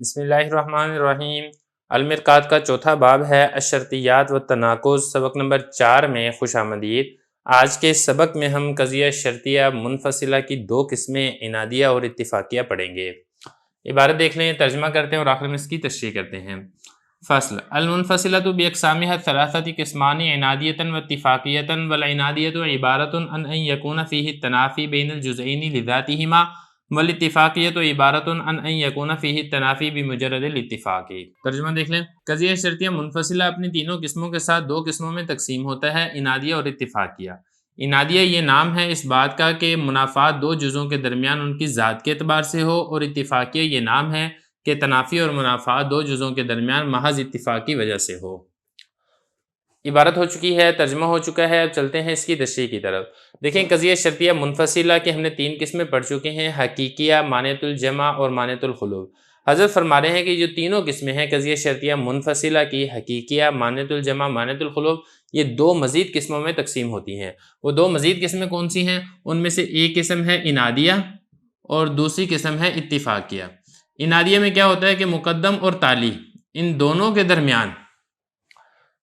بسم اللہ الرحمن الرحیم۔ المرقات کا چوتھا باب ہے الشرطیات و تناقض، سبق نمبر 4 میں خوش آمدید۔ آج کے سبق میں ہم قضیہ شرطیہ منفصلہ کی دو قسمیں عنادیہ اور اتفاقیہ پڑھیں گے۔ عبارت دیکھ لیں، ترجمہ کرتے ہیں اور آخر میں اس کی تشریح کرتے ہیں۔ فصل المنفصلۃ باقسامها الثلاثۃ قسمان عنادیۃ و اتفاقیۃ والعنادیۃ عبارۃ عن ان یکون فیہ التنافی بین الجزئین لذاتہما والاتفاقیۃ عبارۃ عن ان یکون فیہ التنافی بمجرد الاتفاق۔ ترجمہ دیکھ لیں، قضیہ شرطیہ منفصلہ اپنی تینوں قسموں کے ساتھ دو قسموں میں تقسیم ہوتا ہے، عنادیہ اور اتفاقیہ۔ عنادیہ یہ نام ہے اس بات کا کہ منافات دو جزوں کے درمیان ان کی ذات کے اعتبار سے ہو، اور اتفاقیہ یہ نام ہے کہ تنافی اور منافات دو جزوں کے درمیان محض اتفاق کی وجہ سے ہو۔ عبارت ہو چکی ہے، ترجمہ ہو چکا ہے، اب چلتے ہیں اس کی تشریح کی طرف۔ دیکھیں، قضیہ شرطیہ منفصلہ کے ہم نے 3 قسمیں پڑھ چکے ہیں، حقیقیہ، مانعۃ الجمع اور مانعۃ الخلو۔ حضرت فرما رہے ہیں کہ جو تینوں قسمیں ہیں قضیہ شرطیہ منفصلہ کی، حقیقیہ، مانعۃ الجمع، مانعۃ الخلو، یہ دو مزید قسموں میں تقسیم ہوتی ہیں۔ وہ دو مزید قسمیں کون سی ہیں؟ ان میں سے ایک قسم ہے عنادیہ اور دوسری قسم ہے اتفاقیہ۔ عنادیہ میں کیا ہوتا ہے کہ مقدم اور تالی، ان دونوں کے درمیان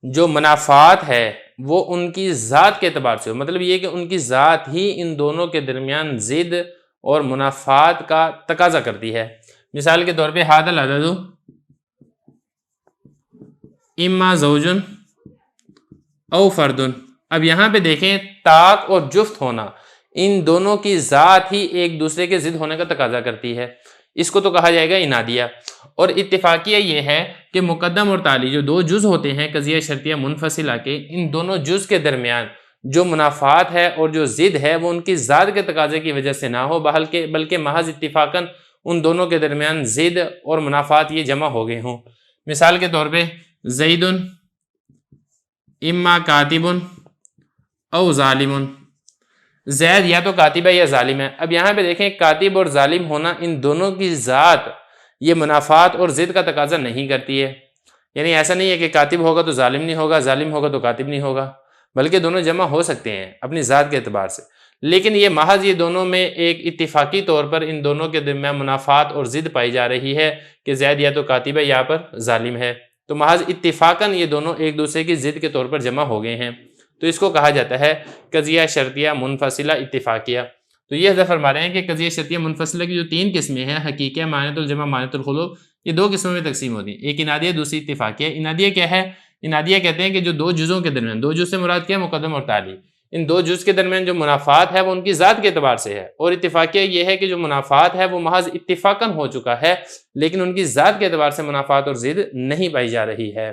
جو منافات ہے وہ ان کی ذات کے اعتبار سے ہو، مطلب یہ کہ ان کی ذات ہی ان دونوں کے درمیان ضد اور منافات کا تقاضا کرتی ہے۔ مثال کے طور پہ ھذا العدد اما زوج او فرد۔ اب یہاں پہ دیکھیں، طاق اور جفت ہونا ان دونوں کی ذات ہی ایک دوسرے کے ضد ہونے کا تقاضا کرتی ہے، اس کو تو کہا جائے گا عنادیہ۔ اور اتفاقیہ یہ ہے کہ مقدم اور تالی جو دو جز ہوتے ہیں قضیہ شرطیہ منفصلہ کے، ان دونوں جز کے درمیان جو منافات ہے اور جو ضد ہے وہ ان کی ذات کے تقاضے کی وجہ سے نہ ہو، بلکہ محض اتفاقاً ان دونوں کے درمیان ضد اور منافات یہ جمع ہو گئے ہوں۔ مثال کے طور پہ زید اما کاتب او ظالم، زید یا تو کاتب ہے یا ظالم ہے۔ اب یہاں پہ دیکھیں، کاتب اور ظالم ہونا ان دونوں کی ذات یہ منافات اور ضد کا تقاضا نہیں کرتی ہے، یعنی ایسا نہیں ہے کہ کاتب ہوگا تو ظالم نہیں ہوگا، ظالم ہوگا تو کاتب نہیں ہوگا، بلکہ دونوں جمع ہو سکتے ہیں اپنی ذات کے اعتبار سے، لیکن یہ محض یہ دونوں میں ایک اتفاقی طور پر ان دونوں کے درمیان منافات اور ضد پائی جا رہی ہے کہ زید یا تو کاتب ہے، یہاں پر ظالم ہے، تو محض اتفاقاً یہ دونوں ایک دوسرے کی ضد کے طور پر جمع ہو گئے ہیں، تو اس کو کہا جاتا ہے قضیہ شرطیہ منفصلہ اتفاقیہ۔ تو یہ حضرت فرما رہے ہیں کہ قضیہ شرطیہ منفصلہ کی جو 3 قسمیں ہیں، حقیقیہ، مانعۃ الجمع، مانعۃ الخلو، یہ 2 قسموں میں تقسیم ہوتی ہیں، ایک عنادیہ، دوسری اتفاقیہ۔ عنادیہ کیا ہے؟ عنادیہ کہتے ہیں کہ جو دو جزوں کے درمیان، دو جز سے مراد کیا ہے؟ مقدم اور تالی، ان دو جز کے درمیان جو منافات ہے وہ ان کی ذات کے اعتبار سے ہے، اور اتفاقیہ یہ ہے کہ جو منافات ہے وہ محض اتفاقاً ہو چکا ہے، لیکن ان کی ذات کے اعتبار سے منافات اور ضد نہیں پائی جا رہی ہے۔